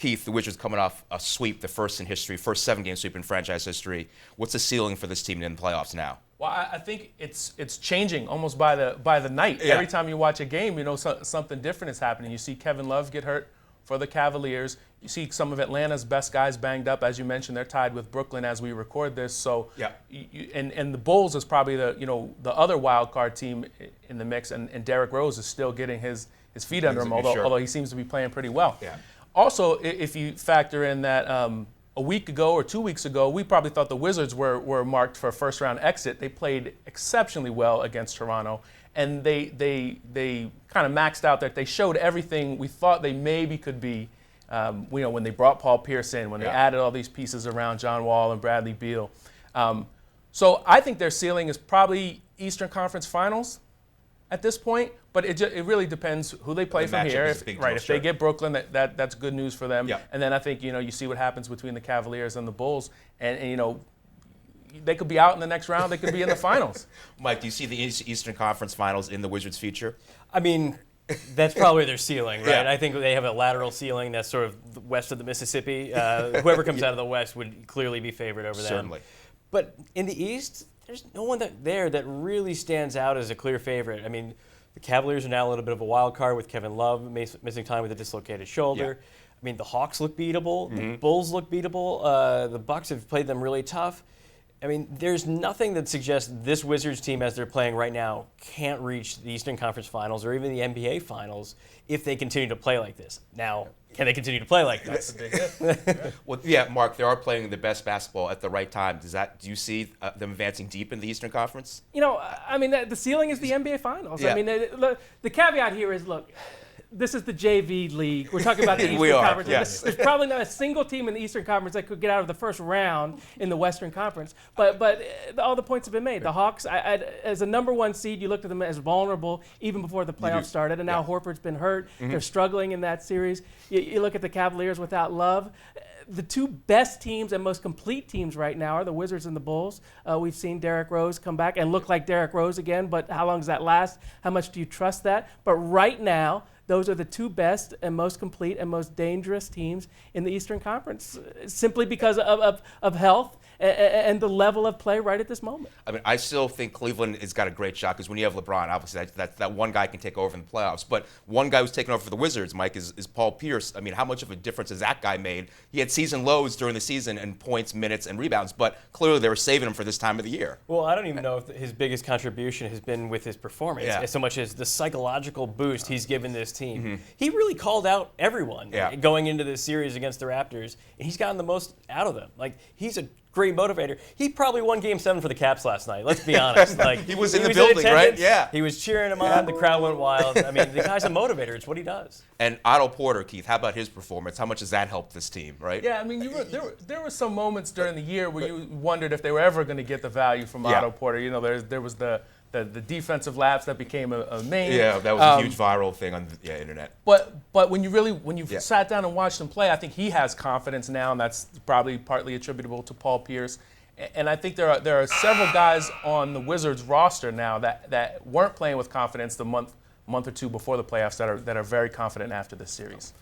Keith, the Wizards coming off a sweep, the first in history, first 7-game sweep in franchise history. What's the ceiling for this team in the playoffs now? Well, I think it's changing almost by the night. Yeah. Every time you watch a game, something different is happening. You see Kevin Love get hurt for the Cavaliers. You see some of Atlanta's best guys banged up. As you mentioned, they're tied with Brooklyn as we record this. So, yeah. And the Bulls is probably the other wild card team in the mix, and Derrick Rose is still getting his feet under him, although he seems to be playing pretty well. Yeah. Also, if you factor in that a week ago or 2 weeks ago, we probably thought the Wizards were marked for a first-round exit. They played exceptionally well against Toronto, and they kind of maxed out that they showed everything we thought they maybe could be. When they brought Paul Pierce in, when they added all these pieces around John Wall and Bradley Beal. So I think their ceiling is probably Eastern Conference Finals at this point, but it really depends who they play from here. If they get Brooklyn, that's good news for them. Yeah. And then I think you see what happens between the Cavaliers and the Bulls, and they could be out in the next round. They could be in the finals. Mike, do you see the Eastern Conference Finals in the Wizards' future? I mean, that's probably their ceiling, right? Yeah. I think they have a lateral ceiling that's sort of west of the Mississippi. Whoever comes out of the West would clearly be favored over them. Certainly. But in the East, there's no one there that really stands out as a clear favorite. I mean, the Cavaliers are now a little bit of a wild card with Kevin Love missing time with a dislocated shoulder. Yeah. I mean, the Hawks look beatable. The Bulls look beatable. The Bucks have played them really tough. I mean, there's nothing that suggests this Wizards team, as they're playing right now, can't reach the Eastern Conference Finals or even the NBA Finals if they continue to play like this. Now, can they continue to play like this? That's a big if. Well, yeah, Mark, they are playing the best basketball at the right time. Do you see them advancing deep in the Eastern Conference? I mean, the ceiling is the NBA Finals. Yeah. I mean, the caveat here is, look, this is the JV league. We're talking about the Eastern Conference. Yes. There's probably not a single team in the Eastern Conference that could get out of the first round in the Western Conference. But all the points have been made. The Hawks, as a number one seed, you looked at them as vulnerable even before the playoffs started. And now Horford's been hurt. They're struggling in that series. You look at the Cavaliers without Love. The two best teams and most complete teams right now are the Wizards and the Bulls. We've seen Derrick Rose come back and look like Derrick Rose again, but how long does that last? How much do you trust that? But right now, those are the two best and most complete and most dangerous teams in the Eastern Conference, simply because of health and the level of play right at this moment. I mean, I still think Cleveland has got a great shot because when you have LeBron, obviously that one guy can take over in the playoffs. But one guy who's taken over for the Wizards, Mike, is Paul Pierce. I mean, how much of a difference has that guy made? He had season lows during the season in points, minutes, and rebounds, but clearly they were saving him for this time of the year. Well, I don't even know if his biggest contribution has been with his performance, as so much as the psychological boost he's given this team. He really called out everyone going into this series against the Raptors, and he's gotten the most out of them. Like, he's a great motivator. He probably won Game 7 for the Caps last night. Let's be honest. Like, he was in the building, right? Yeah. He was cheering him on. The crowd went wild. I mean, the guy's a motivator. It's what he does. And Otto Porter, Keith, how about his performance? How much has that helped this team, right? Yeah, I mean, there were some moments during the year where you wondered if they were ever going to get the value from Otto Porter. There was the defensive lapse that became a main. Yeah, that was a huge viral thing on the internet. But when you sat down and watched him play, I think he has confidence now, and that's probably partly attributable to Paul Pierce. And I think there are several guys on the Wizards roster now that weren't playing with confidence the month or two before the playoffs that are very confident after this series.